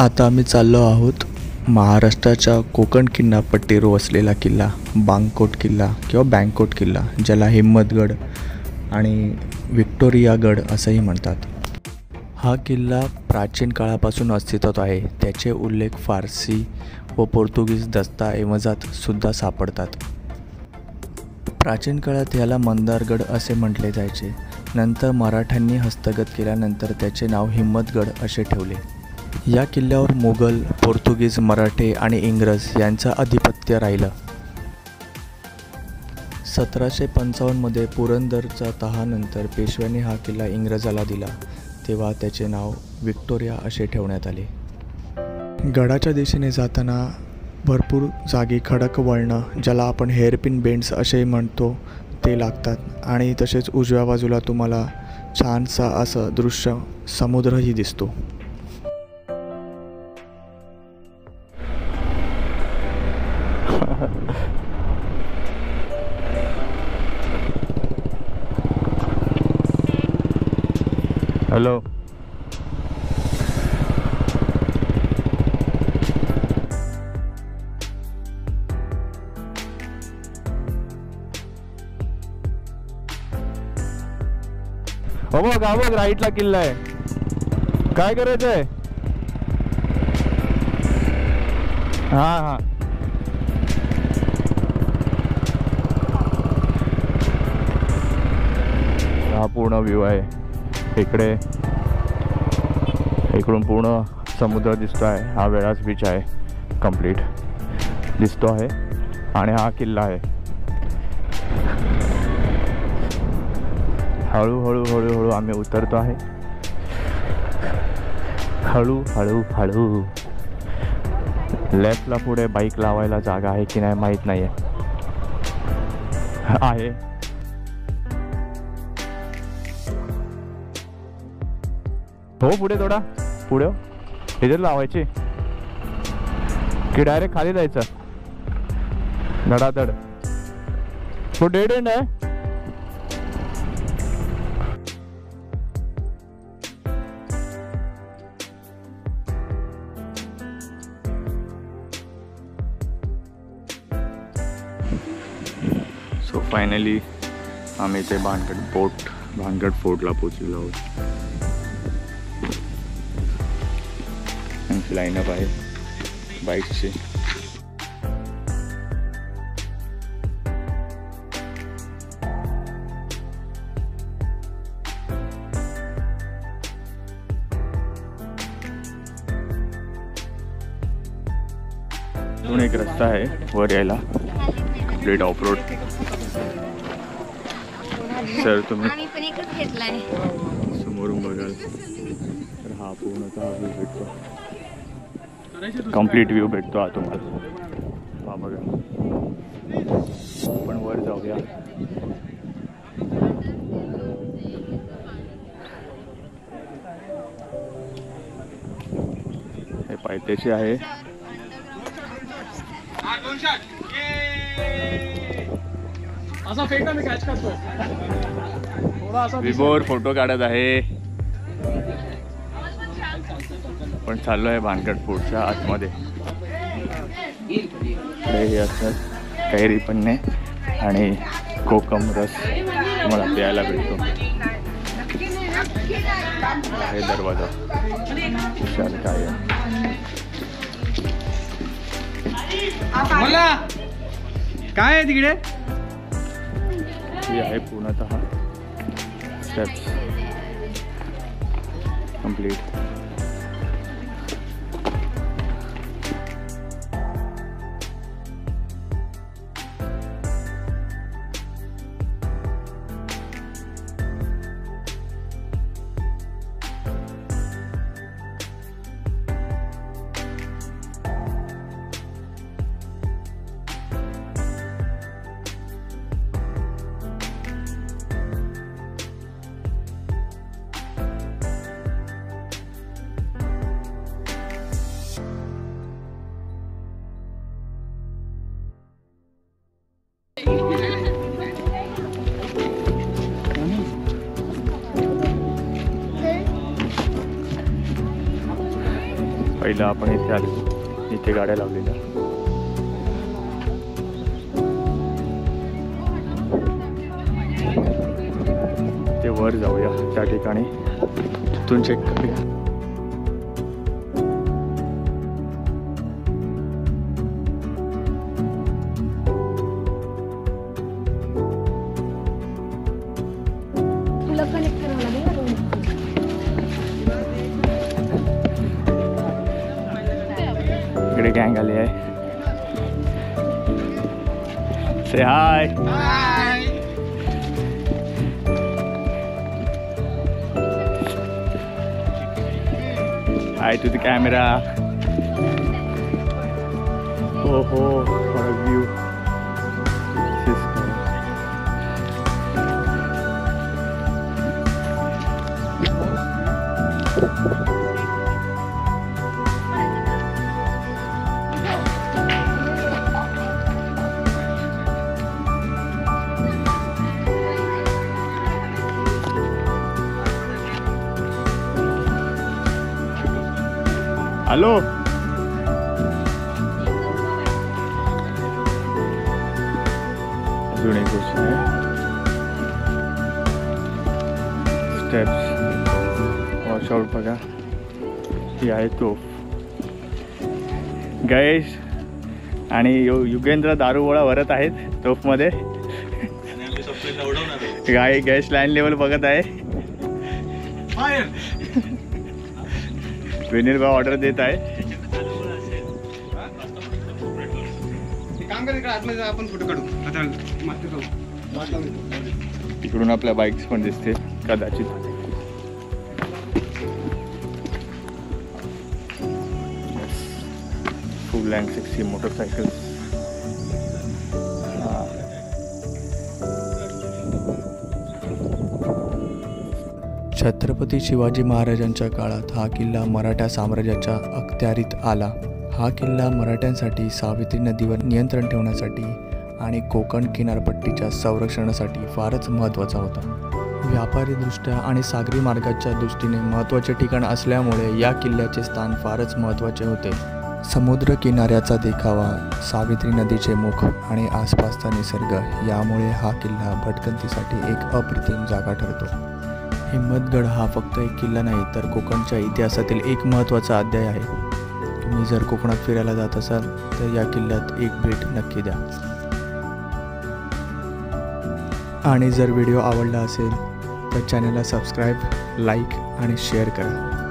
आता आम्ही चाललो आहोत महाराष्ट्राच्या कोकण किनारपट्टीवर वसलेला किल्ला बांगकोट किल्ला किंवा बँकोट किल्ला, ज्याला हिम्मतगड आणि व्हिक्टोरियागड असंही म्हणतात. हा किल्ला प्राचीन काळापासून अस्तित्वात आहे. त्याचे उल्लेख फारसी व पोर्तुगीज दस्तऐवजात सुद्धा सापडतात. प्राचीन काळात याला मंदारगड असे म्हटले जायचे. नंतर मराठ्यांनी हस्तगत केल्यानंतर त्याचे नाव हिम्मतगड असे ठेवले. या किल्ल्यावर मुघल, पोर्तुगीज, मराठे आणि इंग्रज यांचं आधिपत्य राहिलं. 1755मध्ये पुरंदरचा तहानंतर पेशव्यांनी हा किल्ला इंग्रजाला दिला, तेव्हा त्याचे नाव व्हिक्टोरिया असे ठेवण्यात आले. गडाच्या दिशेने जाताना भरपूर जागी खडक वळणं, ज्याला आपण हेअरपिन बेंड्स असे म्हणतो, ते लागतात आणि तसेच उजव्या बाजूला तुम्हाला छानसा असं दृश्य समुद्रही दिसतो. हॅलो, हो बघ, हा बघ राईटला किल्ला आहे. काय करायचंय? हा, हा पूर्ण व्ह्यू आहे. इकडे इकडून पूर्ण समुद्र दिसतो आहे. हा वेळाच बीच आहे, कंप्लीट दिसतो आहे आणि हा किल्ला आहे. हळूहळू हळूहळू आम्ही उतरतो आहे. हळू. लेफ्टला पुढे बाईक लावायला जागा आहे की नाही माहीत नाही आहे. हो, पुढे थोडा पुढे इथे लावायची की डायरेक्ट खाली जायचं धडाधड. तो डेड एंड आहे. सो फायनली आम्ही ते भानगड फोर्टला पोचलेलो आहोत. लाईनअप आहे बाईकची. इथून एक रस्ता आहे वर यायला, कंप्लीट ऑफ रोड. सर तुम्ही समोरून बघाल तर हा पूर्णतः व्ह्यू भेटतो, कंप्लीट व्ह्यू भेटतो हा तुम्हाला. हा बघा, आपण वर जाऊया. हे पायथ्याशी आहे. विभोर फोटो काढत आहे. पण चाललो आहे भानगड फोर्टच्या आतमध्ये. हे असतात कैरी पन्ने आणि कोकम रस तुम्हाला प्यायला भेटतो. हे दरवाजा विशाल काय आहे तिकडे. हे आहे पूर्णतः स्टेप्स कंप्लीट. पहिलं आपण इथे आलो, इथे गाड्या लावलेल्या. ते वर जाऊया त्या ठिकाणी, तिथून चेक करूया. इकडे गँग आली आहे. से हाय. हाय टू द कॅमेरा. हो हो, फॉर अ व्यू. हॅलो. अजून एक गोष्ट आहे, स्टेप्स वॉशआउट बघा, ही आहे तोफ गैस. आणि युगेंद्र दारूगोळा भरत आहेत तोफमध्ये. गाय गॅस लाईन लेवल बघत आहे. विनील भाऊ ऑर्डर देत आहे. आपण फोटो काढू तिकडून आपल्या बाईक्स पण दिसते कदाचित. फुल अँड 60 मोटरसायकल. छत्रपती शिवाजी महाराजांच्या काळात हा किल्ला मराठा साम्राज्याच्या अखत्यारीत आला. हा किल्ला मराठ्यांसाठी सावित्री नदीवर नियंत्रण ठेवण्यासाठी आणि कोकण किनारपट्टीच्या संरक्षणासाठी फारच महत्त्वाचा होता. व्यापारीदृष्ट्या आणि सागरी मार्गाच्या दृष्टीने महत्त्वाचे ठिकाण असल्यामुळे या किल्ल्याचे स्थान फारच महत्त्वाचे होते. समुद्र किनाऱ्याचा देखावा, सावित्री नदीचे मुख आणि आसपासचा निसर्ग यामुळे हा किल्ला भटकंतीसाठी एक अप्रतिम जागा ठरतो. हिम्मतगड हा फक्त एक किल्ला नाही तर कोकणच्या इतिहासातील एक महत्त्वाचा अध्याय आहे. तुम्ही जर कोकणात फिरायला जात असाल तर या किल्ल्यात एक भेट नक्की द्या. आणि जर व्हिडिओ आवडला असेल तर चॅनलला सबस्क्राईब, लाईक आणि शेअर करा.